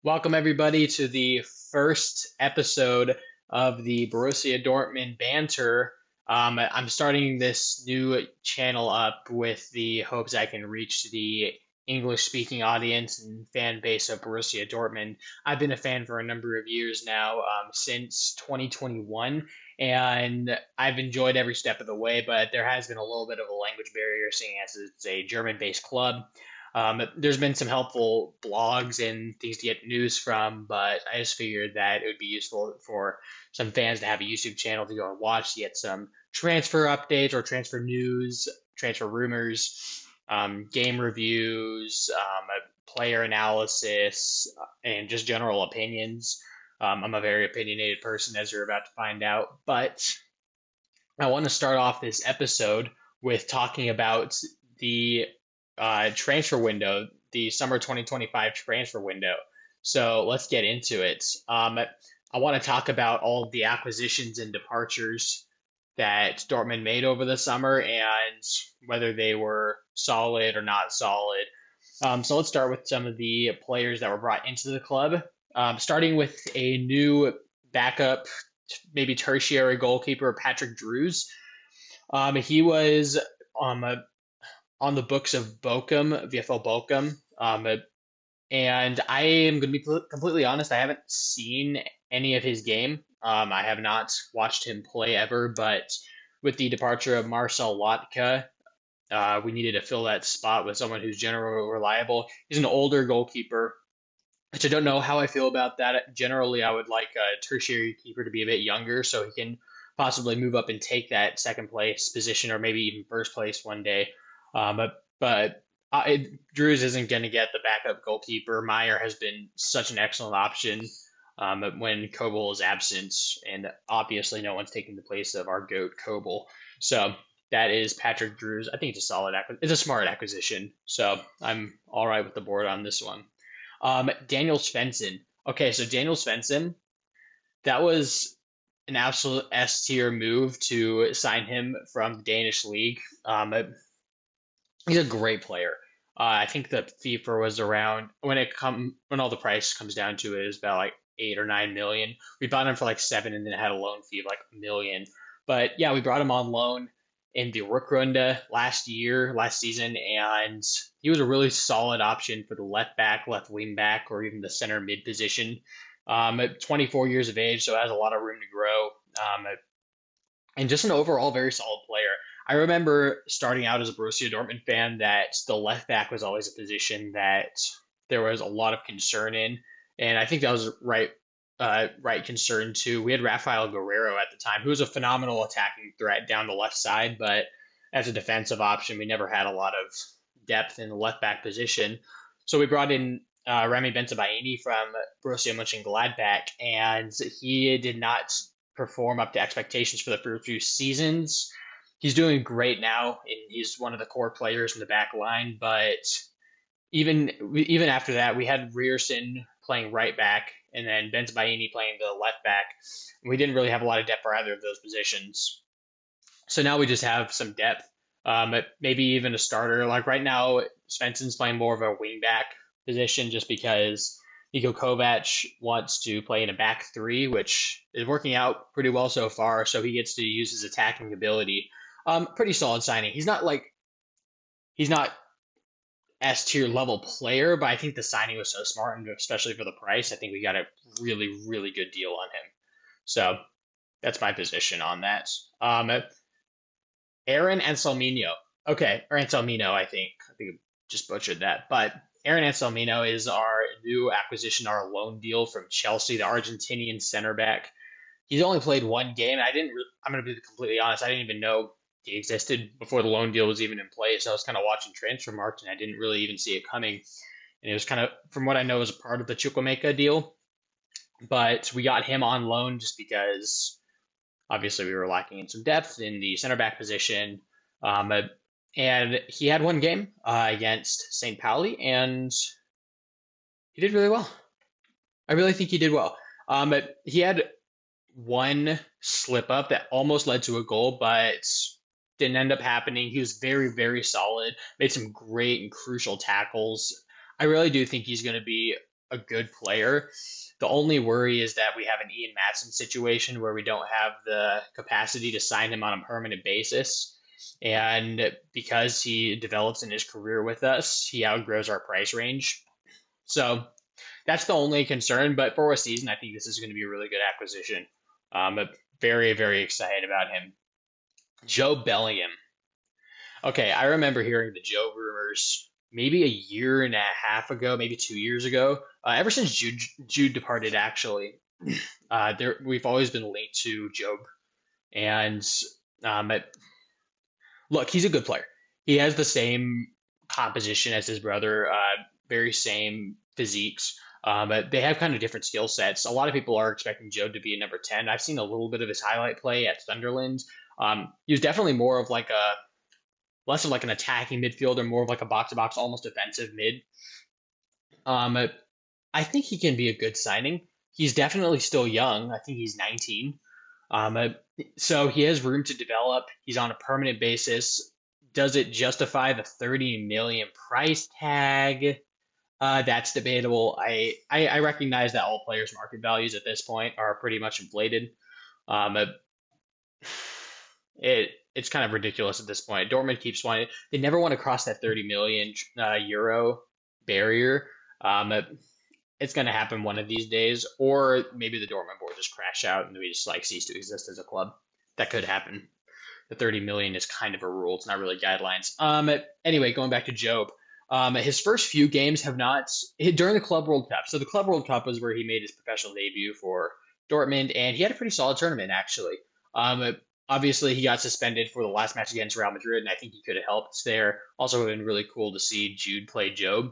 Welcome, everybody, to the first episode of the Borussia Dortmund Banter. I'm starting this new channel up with the hopes I can reach the English speaking audience and fan base of Borussia Dortmund. I've been a fan for a number of years now, since 2021, and I've enjoyed every step of the way, but there has been a little bit of a language barrier, seeing as it's a German based club. There's been some helpful blogs and things to get news from, but I just figured that it would be useful for some fans to have a YouTube channel to go and watch to get some transfer updates or transfer news, transfer rumors, game reviews, player analysis, and just general opinions. I'm a very opinionated person, as you're about to find out, but I want to start off this episode with talking about the transfer window, the summer 2025 transfer window. So let's get into it. I want to talk about all of the acquisitions and departures that Dortmund made over the summer and whether they were solid or not solid. So let's start with some of the players that were brought into the club, starting with a new backup, maybe tertiary goalkeeper, Patrick Drews. He was um, on the books of Bochum, VfL Bochum. And I am going to be completely honest, I haven't seen any of his game. I have not watched him play ever, but with the departure of Marcel Lotka, we needed to fill that spot with someone who's generally reliable. He's an older goalkeeper, which I don't know how I feel about that. Generally, I would like a tertiary keeper to be a bit younger so he can possibly move up and take that second place position or maybe even first place one day. But Drews isn't going to get the backup goalkeeper. Meyer has been such an excellent option when Kobel is absent, and obviously no one's taking the place of our goat Kobel. So that is Patrick Drews. I think it's a solid, it's a smart acquisition. So I'm all right with the board on this one. Daniel Svensson. Okay, so Daniel Svensson, that was an absolute S tier move to sign him from the Danish league. He's a great player. I think the FIFA was around when all the price comes down to it is about like 8 or 9 million. We bought him for like 7 and then had a loan fee of like a million. But yeah, we brought him on loan in the Rückrunde last season, and he was a really solid option for the left back, left wing back, or even the center mid position. At 24 years of age, so has a lot of room to grow. And just an overall very solid player. I remember starting out as a Borussia Dortmund fan that the left back was always a position that there was a lot of concern in, and I think that was right concern too. We had Rafael Guerrero at the time, who was a phenomenal attacking threat down the left side, but as a defensive option, we never had a lot of depth in the left back position. So we brought in Rami Bensebaini from Borussia Mönchengladbach, and he did not perform up to expectations for the first few seasons. He's doing great now, and he's one of the core players in the back line. But even after that, we had Rierson playing right back, and then Bensebaini playing the left back. We didn't really have a lot of depth for either of those positions. So now we just have some depth, maybe even a starter. Like right now, Svensson's playing more of a wing back position just because Niko Kovac wants to play in a back three, which is working out pretty well so far. So he gets to use his attacking ability. Pretty solid signing. He's not S tier level player, but I think the signing was so smart, and especially for the price, I think we got a really really good deal on him. So that's my position on that. Aaron Anselmino. Okay, or Anselmino, I think I just butchered that. But Aaron Anselmino is our new acquisition, our loan deal from Chelsea, the Argentinian center back. He's only played one game. I'm going to be completely honest. I didn't even know he existed before the loan deal was even in place. I was kind of watching transfer market, and I didn't really even see it coming. And it was kind of, from what I know, was a part of the Chukwuemeka deal. But we got him on loan just because obviously we were lacking in some depth in the center back position. And he had one game against St. Pauli, and he did really well. I really think he did well. But he had one slip up that almost led to a goal, but didn't end up happening. He was very, very solid, made some great and crucial tackles. I really do think he's going to be a good player. The only worry is that we have an Ian Matson situation where we don't have the capacity to sign him on a permanent basis. And because he develops in his career with us, he outgrows our price range. So that's the only concern. But for a season, I think this is going to be a really good acquisition. But very, very excited about him. Joe Bellingham. Okay, I remember hearing the Joe rumors maybe a year and a half ago, maybe 2 years ago. Ever since Jude departed, actually, we've always been linked to Job. And um, look, he's a good player. He has the same composition as his brother, very same physiques. But they have kind of different skill sets. A lot of people are expecting Joe to be a number 10. I've seen a little bit of his highlight play at Sunderland. He was definitely more of like a less of like an attacking midfielder, more of like a box to box, almost defensive mid. Um, I think he can be a good signing. He's definitely still young. I think he's 19. Um, uh, so he has room to develop. He's on a permanent basis. Does it justify the 30 million price tag? That's debatable. I recognize that all players' market values at this point are pretty much inflated. Um, uh, it's kind of ridiculous at this point. Dortmund keeps wanting. They never want to cross that 30 million euro barrier. Um, uh, it's going to happen one of these days, or maybe the Dortmund board just crash out and we just like cease to exist as a club. That could happen. The 30 million is kind of a rule. It's not really guidelines. Anyway, going back to Job. His first few games have not during the Club World Cup. So the Club World Cup was where he made his professional debut for Dortmund, and he had a pretty solid tournament actually. Obviously, he got suspended for the last match against Real Madrid, and I think he could have helped there. Also, it would have been really cool to see Jude play Job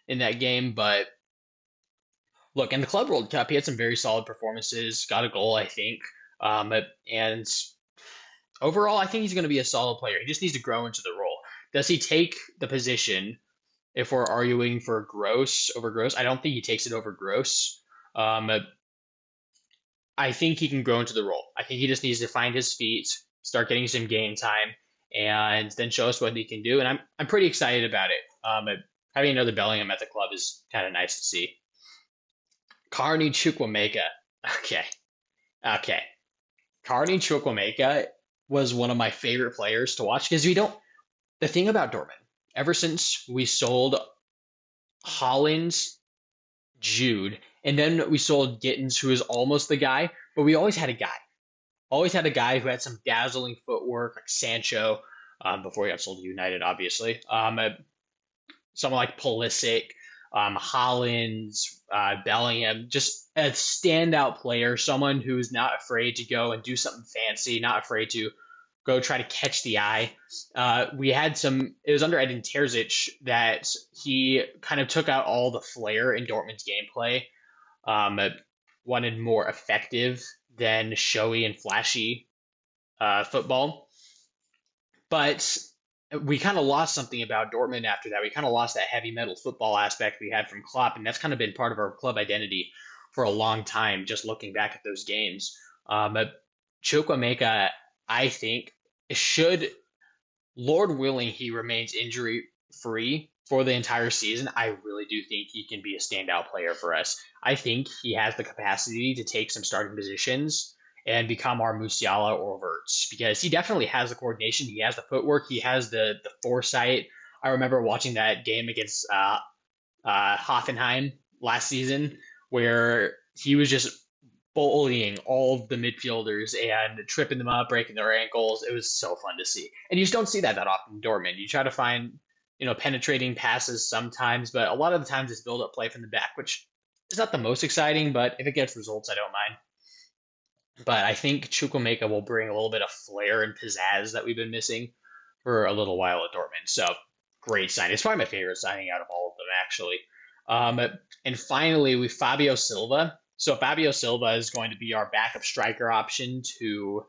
in that game. But look, in the Club World Cup, he had some very solid performances. Got a goal, I think. And overall, I think he's going to be a solid player. He just needs to grow into the role. Does he take the position if we're arguing for Gross over Gross? I don't think he takes it over Gross. Um, I think he can grow into the role. I think he just needs to find his feet, start getting some game time, and then show us what he can do. And I'm pretty excited about it. Having another Bellingham at the club is kind of nice to see. Carney Chukwuemeka. Okay, okay. Carney Chukwuemeka was one of my favorite players to watch because we don't. The thing about Dortmund, ever since we sold Hollins, Jude, and then we sold Gittins, who is almost the guy, but we always had a guy. Always had a guy who had some dazzling footwork, like Sancho, before he got sold to United, obviously. Someone like Pulisic, Hollins, Bellingham, just a standout player, someone who's not afraid to go and do something fancy, not afraid to go try to catch the eye. It was under Edin Terzic that he kind of took out all the flair in Dortmund's gameplay, wanted more effective than showy and flashy football. But we kind of lost something about Dortmund after that. We kind of lost that heavy metal football aspect we had from Klopp, and that's kind of been part of our club identity for a long time, just looking back at those games. Chukwuemeka, I think, should, Lord willing, he remains injury free for the entire season. I really do think he can be a standout player for us. I think he has the capacity to take some starting positions and become our Musiala or Verts because he definitely has the coordination, he has the footwork, he has the foresight. I remember watching that game against Hoffenheim last season where he was just bullying all of the midfielders and tripping them up, breaking their ankles. It was so fun to see. And you just don't see that often in Dortmund. You try to find, penetrating passes sometimes, but a lot of the times it's build up play from the back, which is not the most exciting, but if it gets results, I don't mind. But I think Chukwuemeka will bring a little bit of flair and pizzazz that we've been missing for a little while at Dortmund. So great signing. It's probably my favorite signing out of all of them, actually. And finally, with Fabio Silva. So Fabio Silva is going to be our backup striker option to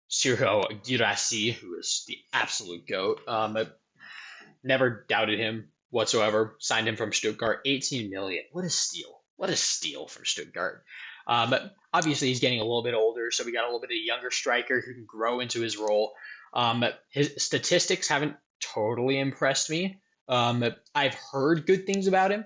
Sergio Girassi, who is the absolute GOAT. Never doubted him whatsoever. Signed him from Stuttgart, 18 million. What a steal. What a steal from Stuttgart. But obviously he's getting a little bit older, so we got a little bit of a younger striker who can grow into his role. His statistics haven't totally impressed me. I've heard good things about him,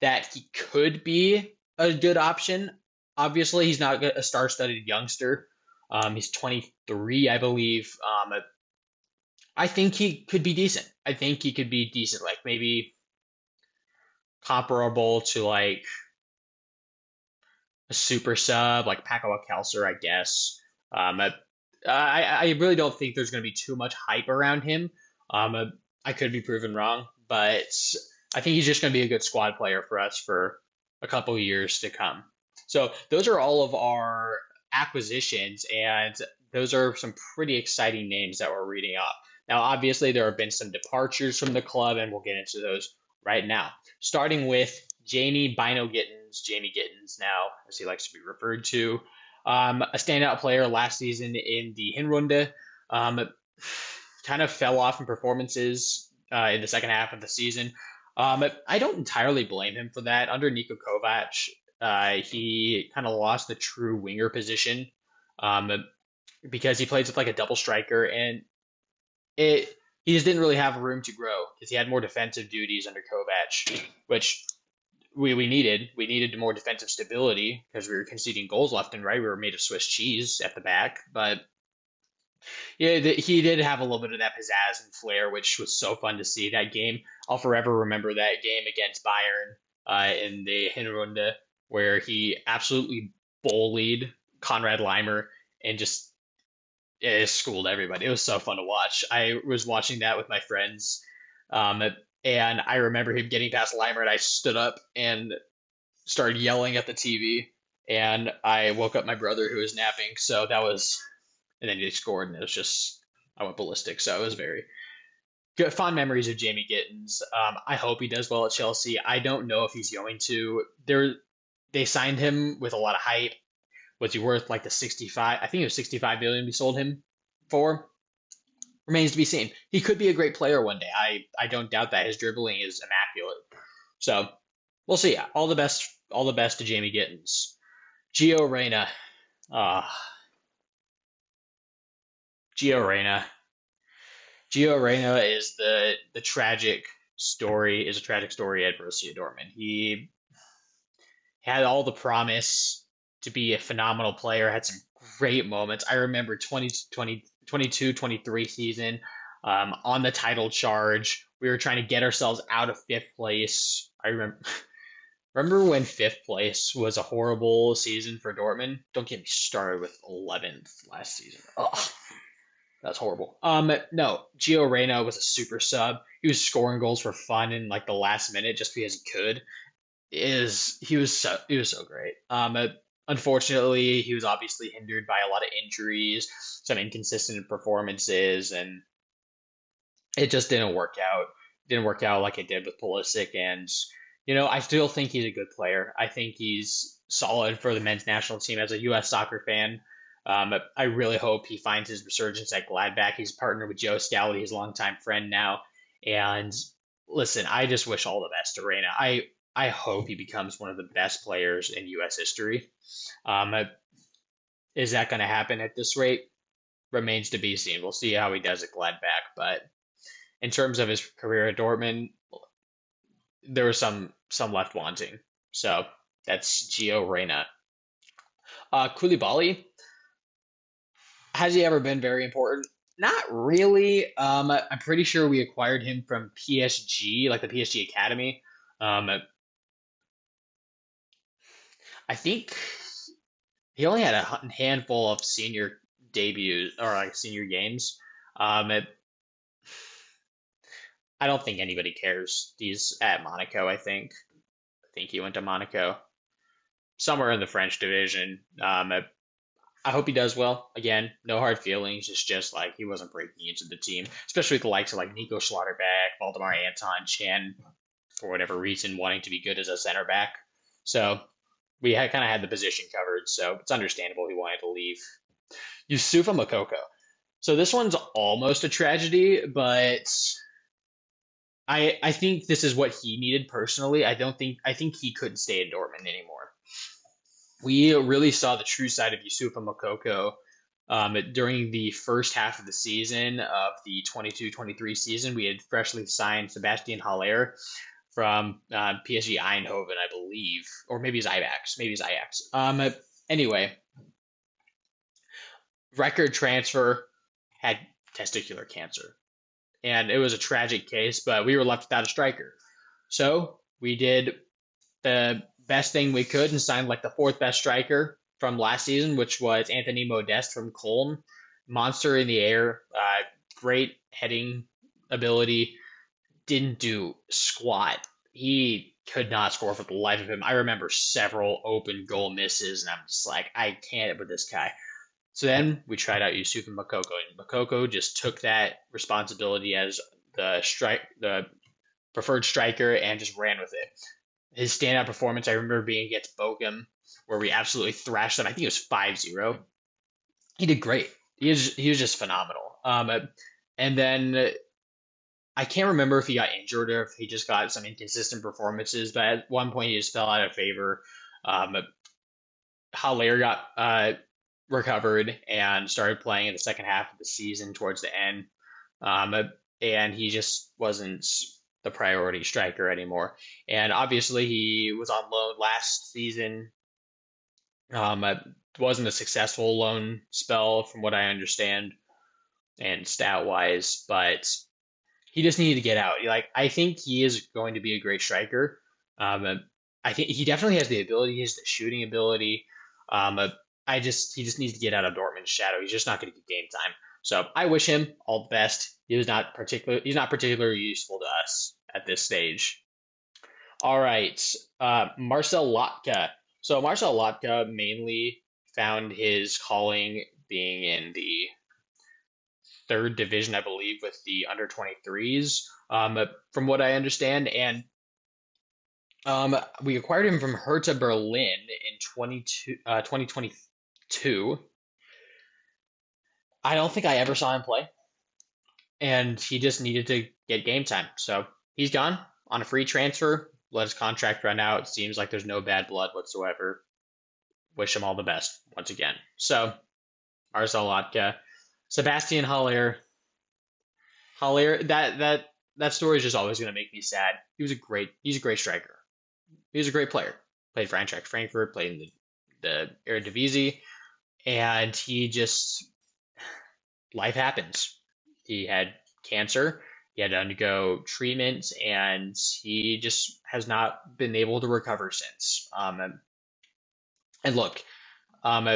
that he could be a good option. Obviously, he's not a star-studded youngster. He's 23, I believe. I think he could be decent. I think he could be decent, like maybe comparable to like a super sub, like Paco Alcácer, I guess. I really don't think there's going to be too much hype around him. I could be proven wrong, but I think he's just going to be a good squad player for us for a couple of years to come. So those are all of our acquisitions, and those are some pretty exciting names that we're reading off. Now, obviously, there have been some departures from the club, and we'll get into those right now. Starting with Jamie Bino Gittins, Jamie Gittins now, as he likes to be referred to. A standout player last season in the Hinrunde. Kind of fell off in performances in the second half of the season. I don't entirely blame him for that. Under Niko Kovac, he kind of lost the true winger position because he plays with like a double striker, and he just didn't really have room to grow because he had more defensive duties under Kovac, which we needed. We needed more defensive stability because we were conceding goals left and right. We were made of Swiss cheese at the back, but yeah, he did have a little bit of that pizzazz and flair, which was so fun to see. That game, I'll forever remember that game against Bayern in the Hinrunde, where he absolutely bullied Konrad Leimer and just schooled everybody. It was so fun to watch. I was watching that with my friends, and I remember him getting past Leimer, and I stood up and started yelling at the TV, and I woke up my brother who was napping. So that was, and then he scored, and it was just, I went ballistic. So it was very good, fond memories of Jamie Gittins. I hope he does well at Chelsea. I don't know if he's going to. They signed him with a lot of hype. Was he worth like the 65? I think it was 65 million we sold him for. Remains to be seen. He could be a great player one day. I don't doubt that. His dribbling is immaculate. So we'll see. All the best. All the best to Jamie Gittins. Gio Reyna. Gio Reyna. Gio Reyna is the tragic story. Is a tragic story at Borussia Dortmund. He had all the promise to be a phenomenal player. Had some great moments. I remember 22-23 season on the title charge. We were trying to get ourselves out of fifth place. I remember when fifth place was a horrible season for Dortmund. Don't get me started with 11th last season. Ugh. That's horrible. No, Gio Reyna was a super sub. He was scoring goals for fun in like the last minute just because he could. He was so great. Unfortunately, he was obviously hindered by a lot of injuries, some inconsistent performances, and it just didn't work out. Didn't work out like it did with Pulisic, and I still think he's a good player. I think he's solid for the men's national team. As a U.S. soccer fan, I really hope he finds his resurgence at Gladbach. He's partnered with Joe Scally, his longtime friend now. And listen, I just wish all the best to Reyna. I hope he becomes one of the best players in U.S. history. Is that going to happen at this rate? Remains to be seen. We'll see how he does at Gladbach. But in terms of his career at Dortmund, there was some left wanting. So that's Gio Reyna. Koulibaly. Has he ever been very important? Not really. I'm pretty sure we acquired him from PSG, like the PSG Academy. I think he only had a handful of senior debuts or like senior games. I don't think anybody cares. He's at Monaco, I think. I think he went to Monaco, somewhere in the French division. I hope he does well. Again, no hard feelings. It's just like he wasn't breaking into the team, especially with the likes of like Nico Schlotterbeck, Valdemar Anton, Chen, for whatever reason, wanting to be good as a center back. So we had kind of had the position covered, so it's understandable he wanted to leave. Youssoufa Moukoko. So this one's almost a tragedy, but I think this is what he needed personally. I think he couldn't stay in Dortmund anymore. We really saw the true side of Youssoufa Moukoko during the first half of the season of the 22-23 season. We had freshly signed Sebastian Haller from PSG Eindhoven, I believe, or maybe it's Ajax. Maybe it's Ajax. Anyway, record transfer, had testicular cancer, and it was a tragic case. But we were left without a striker, so we did the best thing we could and signed like the fourth best striker from last season, which was Anthony Modeste from Cologne. Monster in the air, great heading ability, didn't do squat. He could not score for the life of him. I remember several open goal misses, and I'm just like, I can't with this guy. So then we tried out Yusufa Makoko, and Makoko just took that responsibility as the preferred striker, and just ran with it. His standout performance, I remember being against Bochum, where we absolutely thrashed them. I think it was 5-0. He did great. He was just phenomenal. And then I can't remember if he got injured or if he just got some inconsistent performances, but at one point he just fell out of favor. Um, Haller got recovered and started playing in the second half of the season towards the end, um, and he just wasn't the priority striker anymore. And obviously he was on loan last season. It wasn't a successful loan spell from what I understand and stat wise, but he just needed to get out. Like I think he is going to be a great striker. I think he definitely has the ability. He has the shooting ability. Um, he just needs to get out of Dortmund's shadow. He's just not going to get game time. So I wish him all the best. He's not particularly useful to us at this stage. All right, Marcel Lotka. So Marcel Lotka mainly found his calling being in the third division, I believe, with the under 23s, from what I understand. And we acquired him from Hertha Berlin in 2022. I don't think I ever saw him play, and he just needed to get game time. So he's gone on a free transfer. Let his contract run out. Seems like there's no bad blood whatsoever. Wish him all the best once again. So Marcel Lotka, Sebastian Haller. That story is just always going to make me sad. He's a great striker. He was a great player. Played for Eintracht Frankfurt, played in the Eredivisie, and life happens. He had cancer. He had to undergo treatment, and he just has not been able to recover since. And look, um,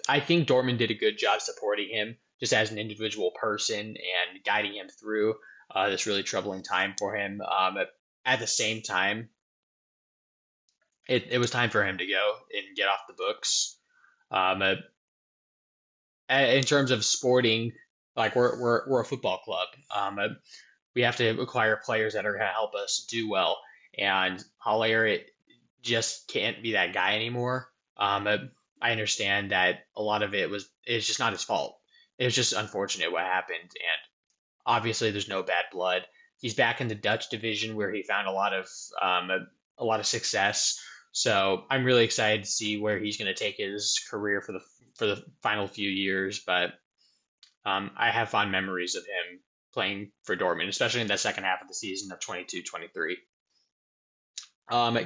I think Dortmund did a good job supporting him just as an individual person and guiding him through this really troubling time for him. At the same time, it was time for him to go and get off the books. Um, uh, in terms of sporting, like we're a football club. We have to acquire players that are going to help us do well, and Haller it just can't be that guy anymore. I understand that a lot of it's just not his fault. It was just unfortunate what happened, and obviously there's no bad blood. He's back in the Dutch division where he found a lot of success. So I'm really excited to see where he's going to take his career for the final few years. But I have fond memories of him playing for Dortmund, especially in that second half of the season of 22-23.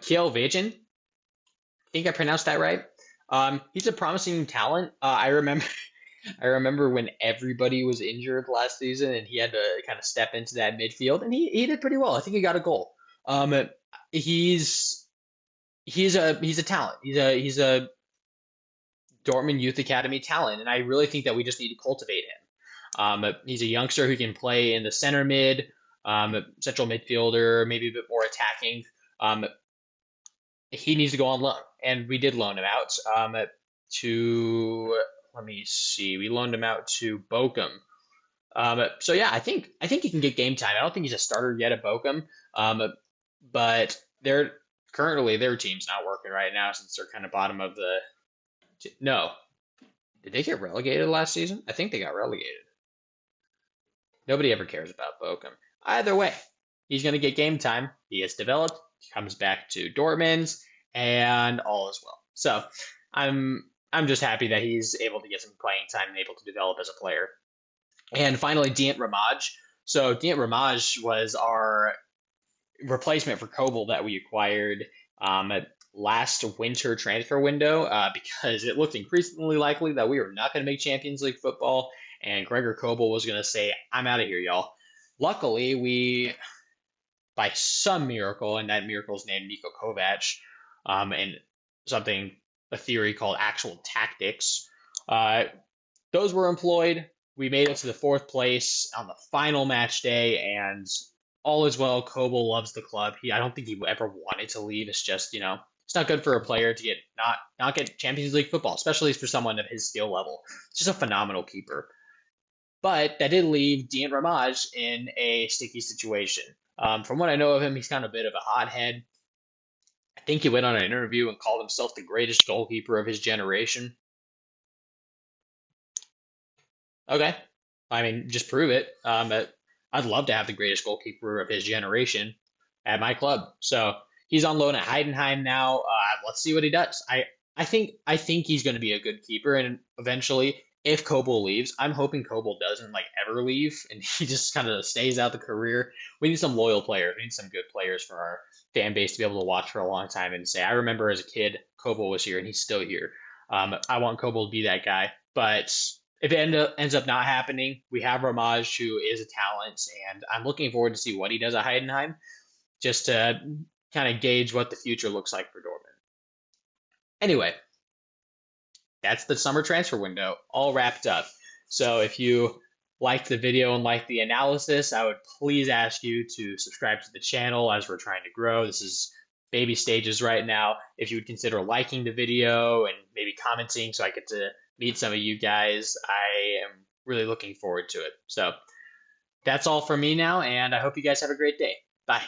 Kiel Vajan, I think I pronounced that right. He's a promising talent. I remember when everybody was injured last season, and he had to kind of step into that midfield, and he did pretty well. I think he got a goal. He's he's a talent. He's a Dortmund Youth Academy talent, and I really think that we just need to cultivate him. He's a youngster who can play in the center mid, central midfielder, maybe a bit more attacking. Um, he needs to go on loan, and we did loan him out to. Let me see. We loaned him out to Bochum. So yeah, I think he can get game time. I don't think he's a starter yet at Bochum, but their team's not working right now since they're kind of bottom of the. No, did they get relegated last season? I think they got relegated. Nobody ever cares about Bochum. Either way, he's going to get game time. He gets developed. He comes back to Dortmund, and all is well. So I'm just happy that he's able to get some playing time and able to develop as a player. And finally, Diant Ramage. So Diant Ramage replacement for Koval that we acquired at last winter transfer window because it looked increasingly likely that we were not going to make Champions League football, and Gregor Kobel was going to say, "I'm out of here, y'all." Luckily, we, by some miracle, and that miracle is named Niko Kovac, and something, a theory called actual tactics. Uh, those were employed. We made it to the fourth place on the final match day, and all is well. Kobel loves the club. I don't think he ever wanted to leave. It's just, it's not good for a player to get not get Champions League football, especially for someone of his skill level. It's just a phenomenal keeper. But that did leave Dean Ramage in a sticky situation. From what I know of him, he's kind of a bit of a hothead. I think he went on an interview and called himself the greatest goalkeeper of his generation. Okay. I mean, just prove it. I'd love to have the greatest goalkeeper of his generation at my club. So he's on loan at Heidenheim now. Let's see what he does. I think he's going to be a good keeper, and eventually, if Kobel leaves, I'm hoping Kobel doesn't like ever leave, and he just kind of stays out the career. We need some loyal players. We need some good players for our fan base to be able to watch for a long time and say, I remember as a kid, Kobel was here, and he's still here. I want Kobel to be that guy, but if it ends up not happening, we have Ramage, who is a talent, and I'm looking forward to see what he does at Heidenheim, just to kind of gauge what the future looks like for Dortmund. Anyway, that's the summer transfer window all wrapped up. So if you liked the video and liked the analysis, I would please ask you to subscribe to the channel as we're trying to grow. This is baby stages right now. If you would consider liking the video and maybe commenting so I get to meet some of you guys, I am really looking forward to it. So that's all from me now, and I hope you guys have a great day. Bye.